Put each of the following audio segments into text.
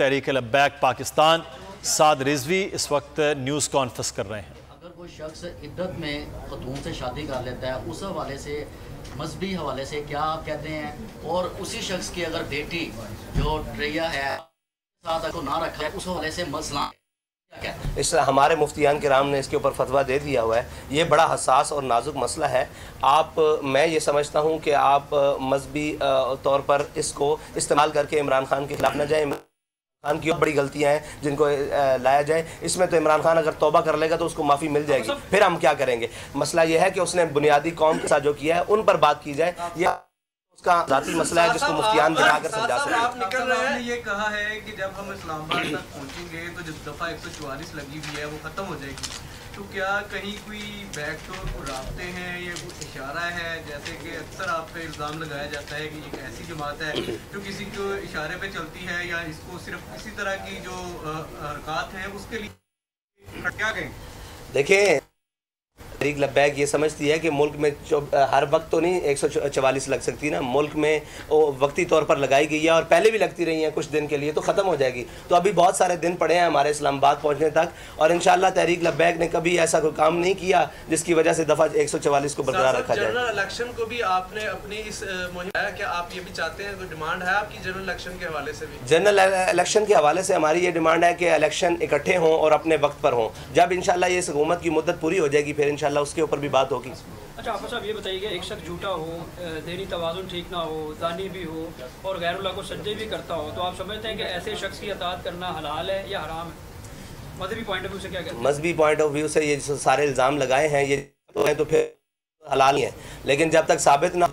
तहरीक लब्बैक पाकिस्तान साद रिजवी इस वक्त news conference कर रहे हैं। अगर कोई शख्स इद्दत में खतून से शादी कर लेता है, उस हवाले से मजहबी हवाले से क्या आप कहते हैं, और उसी शख्स की अगर बेटी जो ट्रेया है साथ को ना रखा है, उस हवाले से मसला इस हमारे मुफ्तियान किराम ने इसके ऊपर फतवा दे दिया हुआ है। ये बड़ा हसास और नाजुक मसला है। मैं ये समझता हूँ कि आप मजहबी तौर पर इसको इस्तेमाल करके इमरान खान के खिलाफ न जाए। इमरान खान की बड़ी गलतियाँ हैं जिनको लाया जाए। इसमें तो इमरान खान अगर तौबा कर लेगा तो उसको माफ़ी मिल जाएगी, फिर हम क्या करेंगे। मसला ये है कि उसने बुनियादी कौम के साथ जो किया है उन पर बात की जाए। ये उसका जाती मसला है जिसको मुफ्तियान दिखाकर समझा सकते हैं। आप निकल रहे हैं, ये कहा है कि जब हम इस्लामाबाद तक पहुंचेंगे तो जिस दफ़ा 144 लगी हुई है वो ख़त्म हो जाएगी। तो क्या कहीं कोई बैकडोर को रास्ते हैं, ये कोई इशारा है? जैसे कि अक्सर आप पे इल्ज़ाम लगाया जाता है कि एक ऐसी जमात है जो किसी को इशारे पे चलती है, या इसको सिर्फ इसी तरह की जो हरकत हैं उसके लिए क्या कहें? देखें, तहरीक लब्बैक ये समझती है कि मुल्क में हर वक्त तो नहीं 144 लग सकती ना। मुल्क में वो वक्ती तौर पर लगाई गई है और पहले भी लगती रही हैं कुछ दिन के लिए, तो ख़त्म हो जाएगी। तो अभी बहुत सारे दिन पड़े हैं हमारे इस्लामाबाद पहुंचने तक, और इंशाअल्लाह तहरीक लब्बैक ने कभी ऐसा कोई काम नहीं किया जिसकी वजह से दफ़ा 144 को बरकरार रखा जाए। जनरल इलेक्शन को भी आपने अपनी इस मुहिम है, क्या आप ये भी चाहते हैं, कोई डिमांड है आपकी जनरल इलेक्शन के हवाले से भी? जनरल इलेक्शन के हवाले से हमारी ये डिमांड है कि इलेक्शन इकट्ठे हों और अपने वक्त पर हों। जब इंशाअल्लाह ये हुकूमत की मुद्दत पूरी हो जाएगी फिर इंशाअल्लाह उसके ऊपर भी बात होगी। अच्छा आप साहब ये बताइए, एक शख्स झूठा हो, देनी तवाज़ुन ठीक ना हो, जानी भी हो और गैरुल्लाह को सज्जे भी करता हो, तो आप समझते हैं कि ऐसे शख्स की अताअत करना हलाल है या हराम है? मजहबी पॉइंट ऑफ व्यू से क्या कहते हैं? मजहबी पॉइंट ऑफ व्यू से ये सारे इल्ज़ाम लगाए हैं ये तो फिर हलाल ही है, लेकिन जब तक साबित ना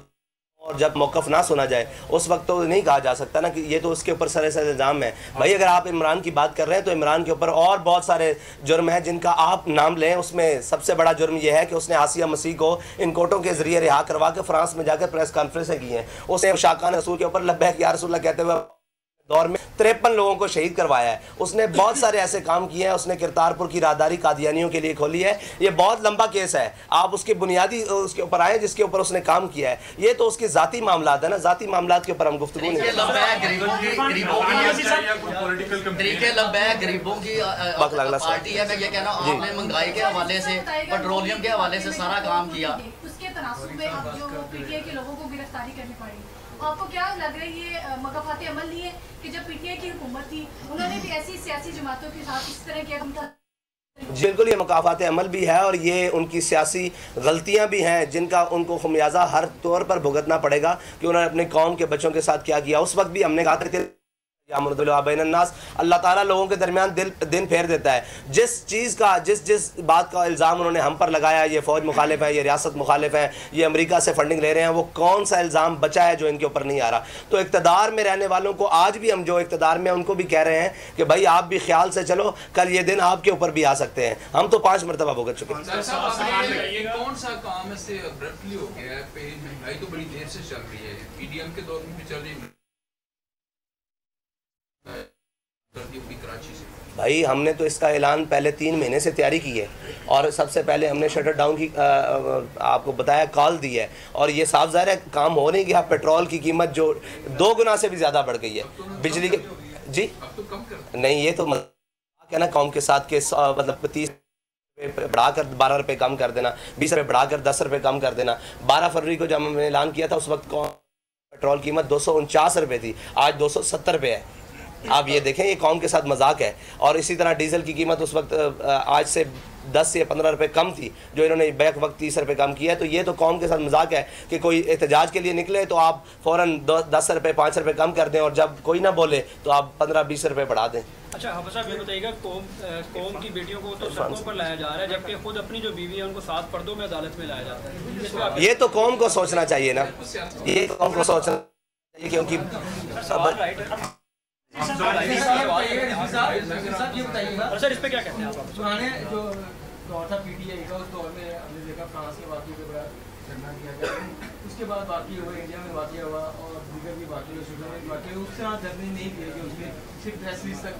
और जब मौक़िफ़ ना सुना जाए उस वक्त तो नहीं कहा जा सकता ना कि ये तो उसके ऊपर सरे सर इल्ज़ाम है। भाई अगर आप इमरान की बात कर रहे हैं तो इमरान के ऊपर और बहुत सारे जुर्म हैं जिनका आप नाम लें। उसमें सबसे बड़ा जुर्म यह है कि उसने आसिया मसीह को इन कोर्टों के ज़रिए रिहा करवा के फ्रांस में जाकर प्रेस कॉन्फ्रेंसें की हैं। उसने शाकान रसूल के ऊपर लब्बैक या रसूलल्लाह कहते हुए दौर में 53 लोगों को शहीद करवाया है। उसने बहुत सारे ऐसे काम किए हैं। उसने करतारपुर की राहदारी कादियानियों के लिए खोली है। ये बहुत लंबा केस है, आप उसके बुनियादी उसके ऊपर आए जिसके ऊपर उसने काम किया है। ये तो उसके ज़ाती मामलात है ना, ज़ाती मामलात के ऊपर हम गुफ्तगू नहीं गरीबों की पार्टी है। मैं ये कह रहा हूँ, आपने महंगाई के हवाले से, पेट्रोलियम के हवाले से सारा काम किया, उसके तनासुब में अब जो पीटीआई के लोगों को गिरफ्तारी करनी पड़ी, आपको क्या लग रहा है ये मकाफाती अमल नहीं है कि जब पीटीआई की हुकूमत थी उन्होंने भी ऐसी सियासी जमातों के साथ इस तरह किया था? बिल्कुल, ये मकाफात अमल भी है और ये उनकी सियासी गलतियां भी हैं जिनका उनको खमियाजा हर तौर पर भुगतना पड़ेगा कि उन्होंने अपने कौम के बच्चों के साथ क्या किया। उस वक्त भी हमने कहा था यामुरदुल्लाह अल्लाह ताला लोगों के दरमियान दिन फेर देता है। जिस चीज़ का जिस बात का इल्ज़ाम उन्होंने हम पर लगाया, ये फ़ौज मुखालिफ है, ये रियासत मुखालिफ है, ये अमेरिका से फंडिंग ले रहे हैं, वो कौन सा इल्ज़ाम बचा है जो इनके ऊपर नहीं आ रहा। तो इक़्तिदार में रहने वालों को आज भी हम जो इक़्तिदार में उनको भी कह रहे हैं कि भाई आप भी ख्याल से चलो, कल ये दिन आपके ऊपर भी आ सकते हैं। हम तो 5 मरतबा भुगत चुके हैं। कौन सा काम से अब्रप्टली हो गया है? महंगाई तो बड़ी देर से चल रही है, पीडीएम के दौर में भी चल रही है। भाई हमने तो इसका ऐलान पहले 3 महीने से तैयारी की है और सबसे पहले हमने शटर डाउन की आपको बताया कॉल दी है, और ये साफ ज़ाहिर है काम हो नहीं गया। पेट्रोल की कीमत जो 2 गुना से भी ज़्यादा बढ़ गई है। बिजली के जी नहीं, ये तो क्या ना कौम के साथ के मतलब 30 बढ़ाकर 12 रुपये कम कर देना, 20 रुपये बढ़ाकर 10 रुपये कम कर देना। 12 फरवरी को जब हमने ऐलान किया था उस वक्त पेट्रोल कीमत 249 रुपये थी, आज 270 रुपये है। आप ये देखें, ये कौम के साथ मजाक है। और इसी तरह डीजल की कीमत उस वक्त आज से 10 से 15 रुपये कम थी, जो इन्होंने बैक वक्त 30 रुपये कम किया है। तो ये तो कौम के साथ मजाक है कि कोई एहतजाज के लिए निकले तो आप फ़ौरन 10 रुपये 5 रुपये कम कर दें, और जब कोई ना बोले तो आप 15-20 रुपये बढ़ा दें। अच्छा हाफिज़ साहब ये बताइएगा, कौम की बेटियों को तो सड़कों पर लाया जा रहा है, जबकि खुद अपनी जो बीवी है उनको 7 पर्दों में अदालत में लाया जाता है। ये तो कौम को सोचना चाहिए ना, ये कौम को सोचना चाहिए, क्योंकि सर इस पे क्या कहते हैं आप? पुराने जो दौर था पीटीआई का, उस दौर में हमने देखा फ्रांस के वाक़ये के बड़ा धरना किया गया, उसके बाद वाक़या हुआ, इंडिया में वाक़या हुआ और दीगर भी वाक़ये हुए, श्रीलंका में वाक़या हुए। उससे आप धरने नहीं दिए गए, उसमें सिर्फ प्रेस रिलीज तक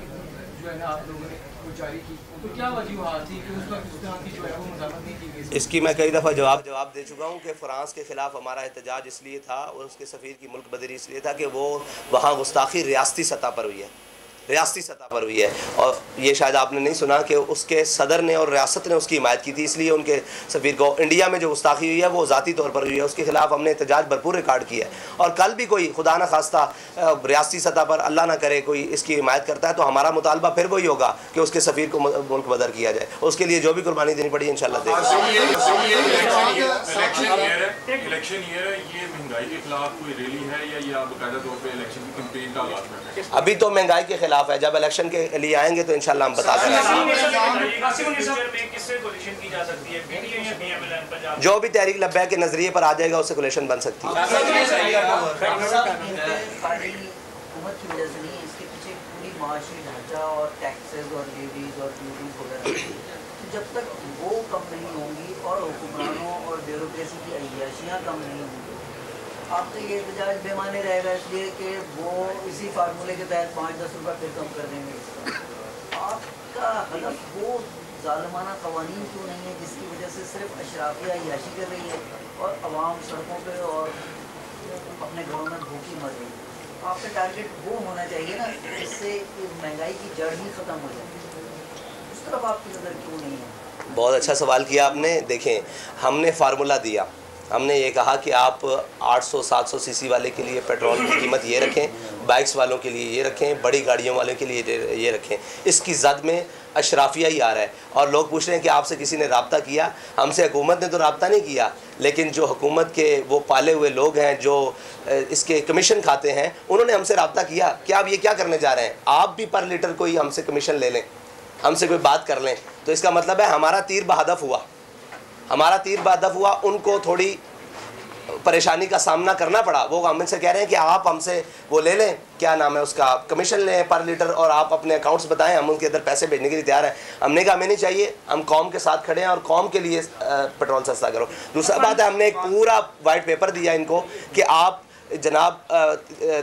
जो है ना आप लोगों ने वो जारी की। तो क्या वजूहत थी कि उस वक्त उस तरह की जो है वो मज़ामत नहीं की गई? इसकी मैं कई दफ़ा जवाब दे चुका हूँ कि फ़्रांस के ख़िलाफ़ हमारा एहतजाज इसलिए था और उसके सफ़ीर की मुल्क बदरी इसलिए था कि वो वहाँ गुस्ताखी रियासती सतह पर हुई है। रियासती सतह पर हुई है। और ये शायद आपने नहीं सुना कि उसके सदर ने और रियासत ने उसकी हिमायत की थी, इसलिए उनके सफ़ीर को इंडिया में जो गुस्ताखी हुई है वो ज़ाती तौर पर हुई है, उसके खिलाफ हमने एहतजाज भरपूर रिकॉर्ड किया है। और कल भी कोई खुदा न खास्ता रियासती सतह पर अल्लाह ना करे कोई इसकी हिमायत करता है तो हमारा मुतालबा फिर वही होगा कि उसके सफ़ीर को मुल्क बदर किया जाए, उसके लिए जो भी कुर्बानी देनी पड़ी इंशाल्लाह देगा। इलेक्शन ईयर है, ये महंगाई के खिलाफ कोई रैली है या ये आप बाकायदा तौर पे इलेक्शन की कैंपेन का आगाज कर रहे हैं? अभी तो महंगाई के खिलाफ है, जब इलेक्शन के लिए आएंगे तो इंशाल्लाह हम बता देंगे। जो भी तहरीक लब्बैक के नजरिए पर आ जाएगा उससे कोलेशन बन सकती है। जब तक वो कम नहीं होंगी और हुक्मरानों और ब्यूरोक्रेसी की अय्याशियाँ कम नहीं होंगी, आप तो ये एहतजाज बेमाने रहेगा, इसलिए कि वो इसी फार्मूले के तहत 5-10 रुपये फिर कम कर देंगे। आपका हदफ वो ज़ालिमाना क़वानीन क्यों नहीं है जिसकी वजह से सिर्फ अशराफिया अय्याशी कर रही है और अवाम सड़कों पर और अपने घरों में भूखी मर रही है? आपका टारगेट वो होना चाहिए ना, इससे महंगाई की जड़ ही ख़त्म हो जाए। उस तरफ आपकी नज़र क्यों नहीं है? बहुत अच्छा सवाल किया आपने। देखें, हमने फार्मूला दिया, हमने ये कहा कि आप 800-700 सीसी वाले के लिए पेट्रोल की कीमत ये रखें, बाइक्स वालों के लिए ये रखें, बड़ी गाड़ियों वालों के लिए ये रखें। इसकी जद में अशराफिया ही आ रहा है और लोग पूछ रहे हैं कि आपसे किसी ने रब्ता किया? हमसे हुकूमत ने तो रब्ता नहीं किया, लेकिन जो हुकूमत के वो पाले हुए लोग हैं जो इसके कमीशन खाते हैं उन्होंने हमसे रब्ता किया कि आप ये क्या करने जा रहे हैं, आप भी पर लीटर कोई हमसे कमीशन ले लें, हमसे कोई बात कर लें। तो इसका मतलब है हमारा तीर बहदफ हुआ, हमारा तीर बहदफ हुआ। उनको थोड़ी परेशानी का सामना करना पड़ा। वो हमसे कह रहे हैं कि आप हमसे वो ले लें, क्या नाम है उसका, कमीशन लें पर लीटर और आप अपने अकाउंट्स बताएं, हम उनके अंदर पैसे भेजने के लिए तैयार हैं। हमने कहा हमें नहीं चाहिए, हम कौम के साथ खड़े हैं और कौम के लिए पेट्रोल सस्ता करो। दूसरा बात है, हमने एक पूरा वाइट पेपर दिया इनको कि आप जनाब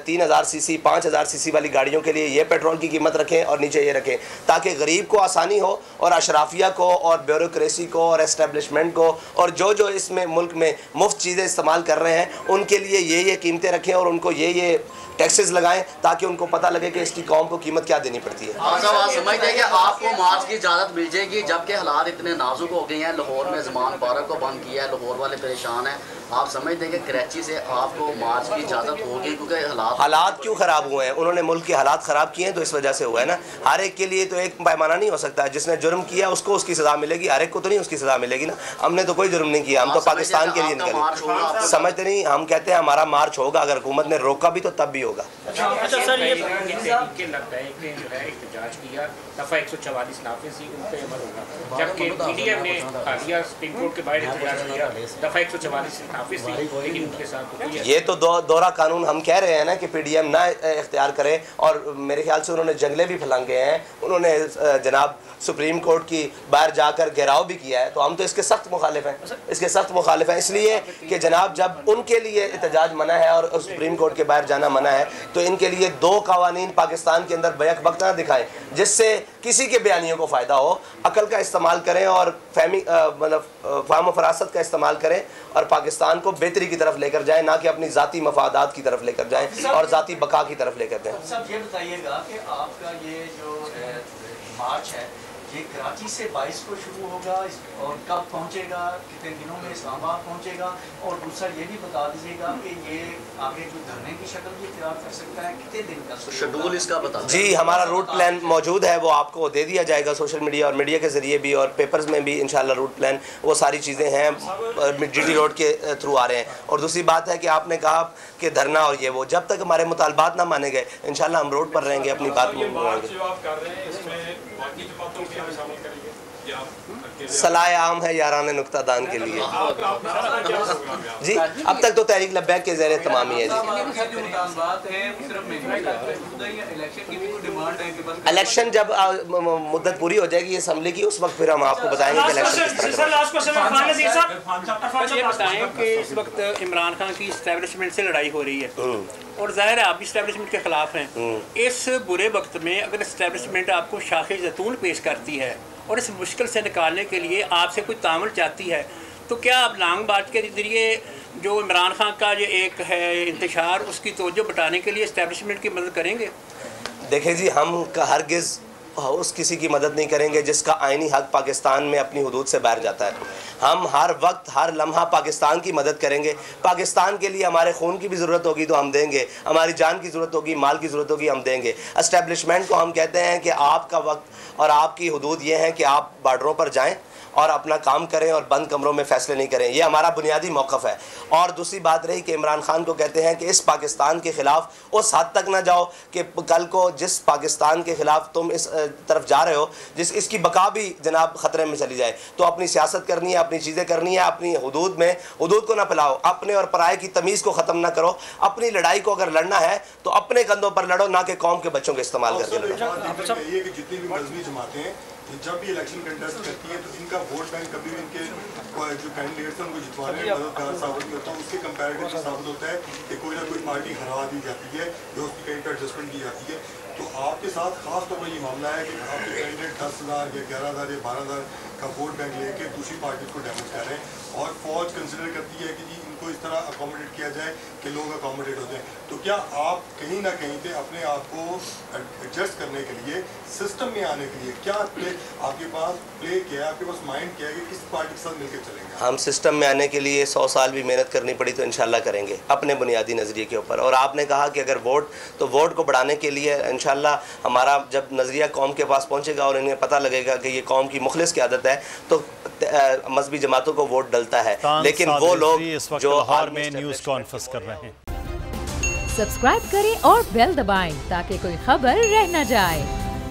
3000 सीसी 5000 सीसी वाली गाड़ियों के लिए ये पेट्रोल की कीमत रखें और नीचे ये रखें, ताकि गरीब को आसानी हो और अशराफिया को और ब्यूरोक्रेसी को और एस्टेब्लिशमेंट को और जो इसमें मुल्क में मुफ्त चीज़ें इस्तेमाल कर रहे हैं उनके लिए ये कीमतें रखें और उनको ये टैक्सेस लगाएं, ताकि उनको पता लगे कि इसकी कौम को कीमत क्या देनी पड़ती है। आप समझते हैं कि आपको मार्च की इजाज़त मिल जाएगी, जबकि हालात इतने नाजुक हो गए हैं। लाहौर में ज़मान पार्क को बंद किया है, लाहौर वाले परेशान हैं। आप समझते हैं कि कराची से आपको मार्च की इजाज़त होगी? क्योंकि हालात क्यों ख़राब हुए हैं, उन्होंने मुल्क के हालात ख़राब किए हैं तो इस वजह से हुआ है ना। हर एक के लिए तो एक पैमाना नहीं हो सकता, जिसने जुर्म किया उसको उसकी सज़ा मिलेगी, हर एक को तो नहीं उसकी सज़ा मिलेगी ना। हमने तो कोई जुर्म नहीं किया, हम तो पाकिस्तान के लिए निकले। समझते नहीं, हम कहते हैं हमारा मार्च होगा, अगर हुकूमत ने रोका भी तो तब भी होगा। अच्छा सर, ये लगता है कि जो है एहतजाज किया दफ़ा 144 नाफिज़ थी, उन पर अमल होगा, जबकि पीडीएम ने हालिया सुप्रीम कोर्ट के बाहर एहतजाज किया दफ़ा 144 नाफिज़ थी, लेकिन उनके साथ ये तो दोहरा कानून हम कह रहे हैं ना कि पीडीएम ना इख्तियार करे। और मेरे ख्याल से उन्होंने जंगले भी फैलांगे हैं, उन्होंने जनाब सुप्रीम कोर्ट की बाहर जाकर घेराव भी किया है। तो हम तो इसके सख्त मुखालिफ हैं, इसके सख्त मुखालिफ हैं, इसलिए कि जनाब जब उनके लिए एहतजाज मना है और सुप्रीम कोर्ट के बाहर जाना मना है तो इनके लिए 2 कवानीन पाकिस्तान के अंदर बैक वक्त ना दिखाएं जिससे किसी के बयानियों को फ़ायदा हो। अकल का इस्तेमाल करें और फाहम फरासत का इस्तेमाल करें और पाकिस्तान को बेहतरी की तरफ लेकर जाएं, ना कि अपनी ज़ाती मफादात की तरफ लेकर जाएं और ज़ाती बका की तरफ लेकर जाएं। सब ये बताइएगा कि आपका ये जो मार्च है ये कराची से 22 को शुरू होगा और कब पहुंचेगा, कितने दिनों में इस्लामाबाद पहुंचेगा, और दूसरा ये भी बता दीजिएगा कि ये आगे जो धरने की शक्ल भी तैयार कर सकता है, कितने दिन का शेड्यूल इसका बता जी। हमारा रूट प्लान मौजूद है, वो आपको दे दिया जाएगा सोशल मीडिया और मीडिया के ज़रिए भी, और पेपर्स में भी इंशाल्लाह रूट प्लान वो सारी चीज़ें हैं जीटी रोड के थ्रू आ रहे हैं। और दूसरी बात है कि आपने कहा कि धरना और ये वो, जब तक हमारे मुतालबात ना माने गए इंशाल्लाह हम रोड पर रहेंगे, अपनी बात सलाह आम है यारान नुक्ता दान के लिए जी। अब तक तो तहरीक लब्बैक के ज़ेरे तमामी है जी। इलेक्शन जब मुद्दत पूरी हो जाएगी असम्बली की, उस वक्त फिर हम आपको बताएंगे कि इलेक्शन किस तरह बताएं कि इस वक्त इमरान खान की इस्टेब्लिशमेंट से लड़ाई हो रही है और जाहिर है आप भी इस्टेब्लिशमेंट के खिलाफ हैं। इस बुरे वक्त में अगर इस्टेब्लिशमेंट आपको शाखे ज़ैतून पेश करती है और इस मुश्किल से निकालने के लिए आपसे कोई तामुल चाहती है, तो क्या आप लॉन्ग मार्च के ज़रिए जो इमरान खान का जो एक है इंतशार, उसकी तवज्जो बटाने के लिए इस्टेब्लिशमेंट की मदद करेंगे? देखें जी, हम हरगिज़ उस किसी की मदद नहीं करेंगे जिसका आईनी हक पाकिस्तान में अपनी हुदूद से बाहर जाता है। हम हर वक्त हर लम्हा पाकिस्तान की मदद करेंगे। पाकिस्तान के लिए हमारे खून की भी ज़रूरत होगी तो हम देंगे, हमारी जान की ज़रूरत होगी, माल की ज़रूरत होगी, हम देंगे। एस्टेब्लिशमेंट को हम कहते हैं कि आपका वक्त और आपकी हुदूद ये है कि आप बार्डरों पर जाएँ और अपना काम करें और बंद कमरों में फ़ैसले नहीं करें। ये हमारा बुनियादी मौक़िफ़ है। और दूसरी बात रही कि इमरान खान को कहते हैं कि इस पाकिस्तान के ख़िलाफ़ उस हद तक ना जाओ कि कल को जिस पाकिस्तान के ख़िलाफ़ तुम इस तरफ जा रहे हो, इसकी बका भी जनाब ख़तरे में चली जाए। तो अपनी सियासत करनी है, अपनी चीज़ें करनी है, अपनी हुदूद में हुदूद को ना फैलाओ, अपने और पराए की तमीज़ को ख़त्म ना करो। अपनी लड़ाई को अगर लड़ना है तो अपने कंधों पर लड़ो, ना कि कौम के बच्चों के इस्तेमाल करके लड़ो। जितनी भी मजहबी जमातें हैं जब भी इलेक्शन कंटेस्ट करती है तो इनका वोट बैंक कभी भी इनके जो कैंडिडेट्स हैं उनको जितवाने में मददगार साबित नहीं होता। उसके कंपैरेटिव साबित होता है कि कोई ना कोई पार्टी हरा दी जाती है जो उसकी कहीं पर एडजस्टमेंट की जाती है। तो आपके साथ खास तौर पर ये मामला है कि आपके कैंडिडेट 10,000 या 11,000 या 12,000 का वोट बैंक लेके दूसरी पार्टी को डैमेज कर रहे हैं और फौज कंसिडर करती है कि जी इनको इस तरह अकोमोडेट किया जाए कि लोग अकोमोडेट होते हैं। तो क्या आप कहीं ना कहीं पे अपने आप को एडजस्ट करने के लिए, सिस्टम में आने के लिए क्या आपके पास प्ले किया है, आपके पास माइंड किया है कि किस पार्टी के साथ मिलकर चलेंगे? हम सिस्टम में आने के लिए 100 साल भी मेहनत करनी पड़ी तो इंशाल्लाह करेंगे अपने बुनियादी नज़रिए के ऊपर। और आपने कहा कि अगर वोट, तो वोट को बढ़ाने के लिए इंशाल्लाह हमारा जब नज़रिया कौम के पास पहुंचेगा और इन्हें पता लगेगा कि ये कौम की मुखलिस की आदत है तो मजहबी जमातों को वोट डलता है। लेकिन वो लोग जो लाहौर में न्यूज़ कॉन्फ्रेंस कर रहे हैं, सब्सक्राइब करें और बेल दबाएं ताकि कोई खबर रह न जाए।